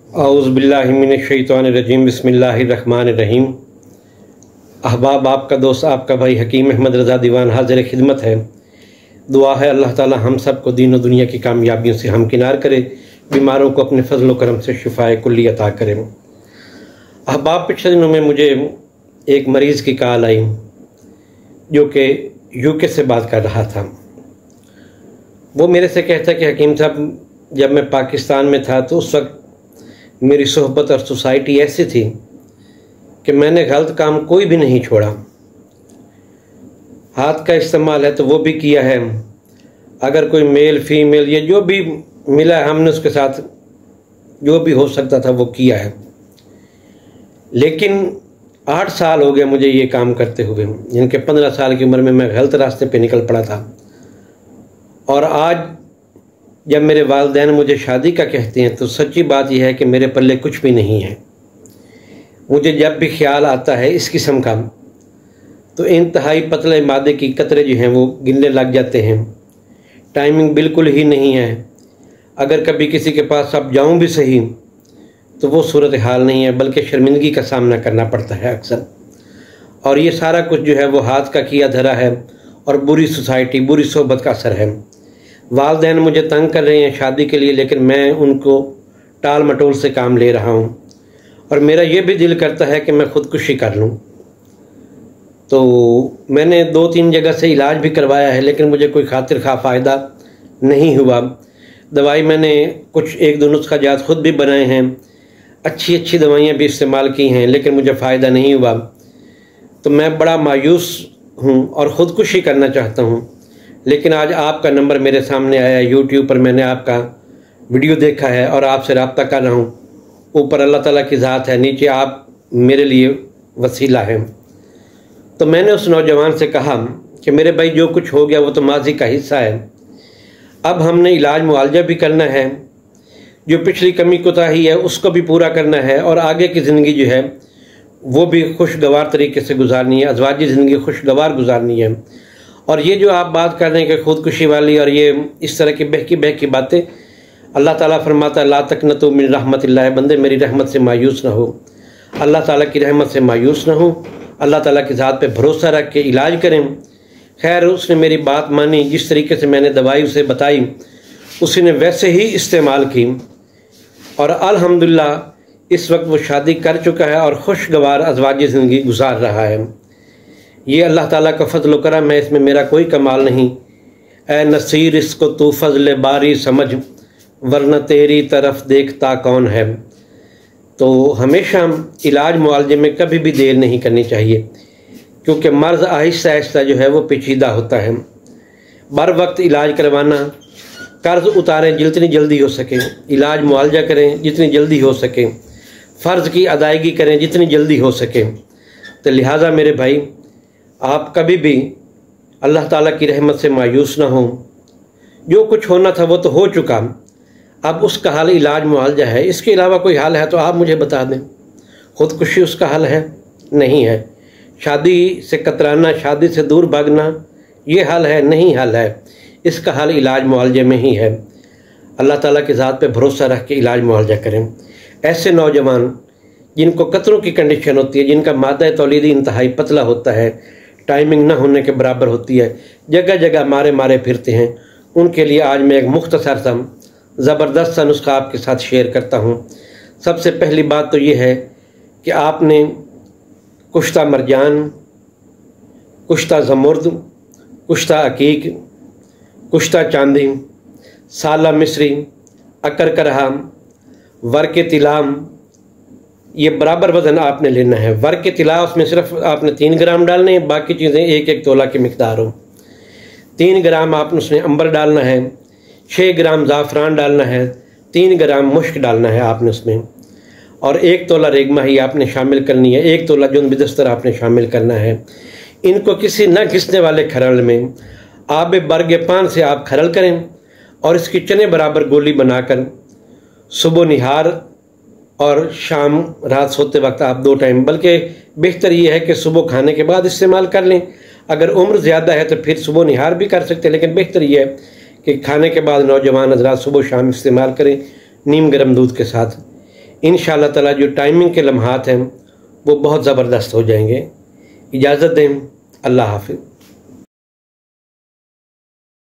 औज़ुबिल्लाहिमिनश्शैतानिर्रजीम बिस्मिल्लाहिर्रहमानिर्रहीम। अहबाब, आपका दोस्त आपका भाई हकीम अहमद रज़ा दीवान हाज़िर खिदमत है। दुआ है अल्लाह ताला हम सब को दीन और दुनिया की कामयाबियों से हमकिनार करे, बीमारों को अपने फजल व करम से शिफाए कुल्ली अता करे। अहबाब, पिछले दिनों में मुझे एक मरीज़ की कॉल आई जो कि यूके से बात कर रहा था। वो मेरे से कहता कि हकीम साहब, जब मैं पाकिस्तान में था तो उस वक्त मेरी सोहबत और सोसाइटी ऐसी थी कि मैंने गलत काम कोई भी नहीं छोड़ा। हाथ का इस्तेमाल है तो वो भी किया है, अगर कोई मेल फीमेल ये जो भी मिला हमने उसके साथ जो भी हो सकता था वो किया है। लेकिन 8 साल हो गए मुझे ये काम करते हुए, जिनके 15 साल की उम्र में मैं गलत रास्ते पे निकल पड़ा था। और आज जब मेरे वालिदैन मुझे शादी का कहते हैं तो सच्ची बात यह है कि मेरे पल्ले कुछ भी नहीं है। मुझे जब भी ख्याल आता है इस किस्म का तो इंतहाई पतले मादे की कतरे जो हैं वो गिनने लग जाते हैं। टाइमिंग बिल्कुल ही नहीं है। अगर कभी किसी के पास अब जाऊं भी सही तो वो सूरत हाल नहीं है, बल्कि शर्मिंदगी का सामना करना पड़ता है अक्सर। और ये सारा कुछ जो है वो हाथ का किया धरा है और बुरी सोसाइटी, बुरी सोहबत का असर है। वालिदैन मुझे तंग कर रहे हैं शादी के लिए, लेकिन मैं उनको टाल मटोल से काम ले रहा हूँ। और मेरा ये भी दिल करता है कि मैं ख़ुदकुशी कर लूँ। तो मैंने 2-3 जगह से इलाज भी करवाया है, लेकिन मुझे कोई खातिर खा फ़ायदा नहीं हुआ। दवाई मैंने कुछ 1-2 नुस्खा जात ख़ुद भी बनाए हैं, अच्छी दवाइयाँ भी इस्तेमाल की हैं, लेकिन मुझे फ़ायदा नहीं हुआ। तो मैं बड़ा मायूस हूँ और ख़ुदकुशी करना चाहता हूँ। लेकिन आज आपका नंबर मेरे सामने आया, यूट्यूब पर मैंने आपका वीडियो देखा है और आपसे रब्ता कर रहा हूँ। ऊपर अल्लाह ताला की ज़ात है, नीचे आप मेरे लिए वसीला हैं। तो मैंने उस नौजवान से कहा कि मेरे भाई, जो कुछ हो गया वो तो माजी का हिस्सा है। अब हमने इलाज मुआलजा भी करना है, जो पिछली कमी कोताही है उसको भी पूरा करना है, और आगे की ज़िंदगी जो है वो भी खुशगवार तरीके से गुजारनी है, अज़वाजी ज़िंदगी खुशगवार गुजारनी है। और ये जो आप बात कर रहे हैं कि खुदकुशी वाली और ये इस तरह की बहकी बातें, अल्लाह ताला फरमाता है ला तक़नतू मिन रहमतिल्लाह, बंदे मेरी रहमत से मायूस ना हो। अल्लाह ताला की रहमत से मायूस ना हो, अल्लाह ताला की ज़ात पे भरोसा रख के इलाज करें। खैर, उसने मेरी बात मानी, जिस तरीके से मैंने दवाई उसे बताई उसने वैसे ही इस्तेमाल की, और अल्हम्दुलिल्लाह इस वक्त वो शादी कर चुका है और खुशगवार अज़वाजी ज़िंदगी गुजार रहा है। ये अल्लाह ताला का फ़ज़ल व करम है, इसमें मेरा कोई कमाल नहीं। ए नसीर, इसको तू फ़ज़ल बारी समझ, वरना तेरी तरफ देखता कौन है। तो हमेशा इलाज मुआलजे में कभी भी देर नहीं करनी चाहिए, क्योंकि मर्ज़ आहिस्ता आहिस्ता जो है वो पेचीदा होता है। बर वक्त इलाज करवाना, कर्ज़ उतारें जितनी जल्दी हो सके, इलाज मुआलजा करें जितनी जल्दी हो सके, फ़र्ज़ की अदायगी करें जितनी जल्दी हो सके। तो लिहाजा मेरे भाई, आप कभी भी अल्लाह ताला की रहमत से मायूस ना हो। जो कुछ होना था वो तो हो चुका, अब उसका हल इलाज मुआलजा है। इसके अलावा कोई हल है तो आप मुझे बता दें। ख़ुदकुशी उसका हल है? नहीं है। शादी से कतराना, शादी से दूर भागना, ये हल है? नहीं हल है। इसका हल इलाज मुआलजे में ही है। अल्लाह ताला की ज़ात पे भरोसा रख के इलाज मुआलजा करें। ऐसे नौजवान जिनको कतरों की कंडीशन होती है, जिनका मादा तौलीदी इंतहाई पतला होता है, टाइमिंग ना होने के बराबर होती है, जगह जगह मारे फिरते हैं, उनके लिए आज मैं एक मुख्तसर सा ज़बरदस्त सा नुस्खा आपके साथ शेयर करता हूँ। सबसे पहली बात तो ये है कि आपने कुश्ता मरजान, कुश्ता ज़मुर्द, कुश्ता अकीक, कुश्ता चांदी, साला मिस्री, अकर करहा, वर्क तिलाम, ये बराबर वज़न आपने लेना है। वर्क तिला, उसमें सिर्फ आपने 3 ग्राम डालने हैं, बाकी चीज़ें 1-1 तोला की मिकदार हो। 3 ग्राम आपने उसमें अंबर डालना है, 6 ग्राम ज़ाफ़रान डालना है, 3 ग्राम मुश्क डालना है आपने उसमें, और 1 तोला रेगमाही आपने शामिल करनी है, 1 तोला जुन बिदस्तर आपने शामिल करना है। इनको किसी न घिसने वाले खरल में आब बरगे पान से आप खरल करें, और इसकी चने बराबर गोली बनाकर सुबह निहार और शाम रात सोते वक्त आप 2 टाइम, बल्कि बेहतर ये है कि सुबह खाने के बाद इस्तेमाल कर लें। अगर उम्र ज़्यादा है तो फिर सुबह निहार भी कर सकते हैं, लेकिन बेहतर ये है कि खाने के बाद नौजवान हज़रात सुबह शाम इस्तेमाल करें नीम गर्म दूध के साथ। इंशाअल्लाह ताला जो टाइमिंग के लम्हात हैं वो बहुत ज़बरदस्त हो जाएंगे। इजाज़त दें, अल्लाह हाफ़िज़।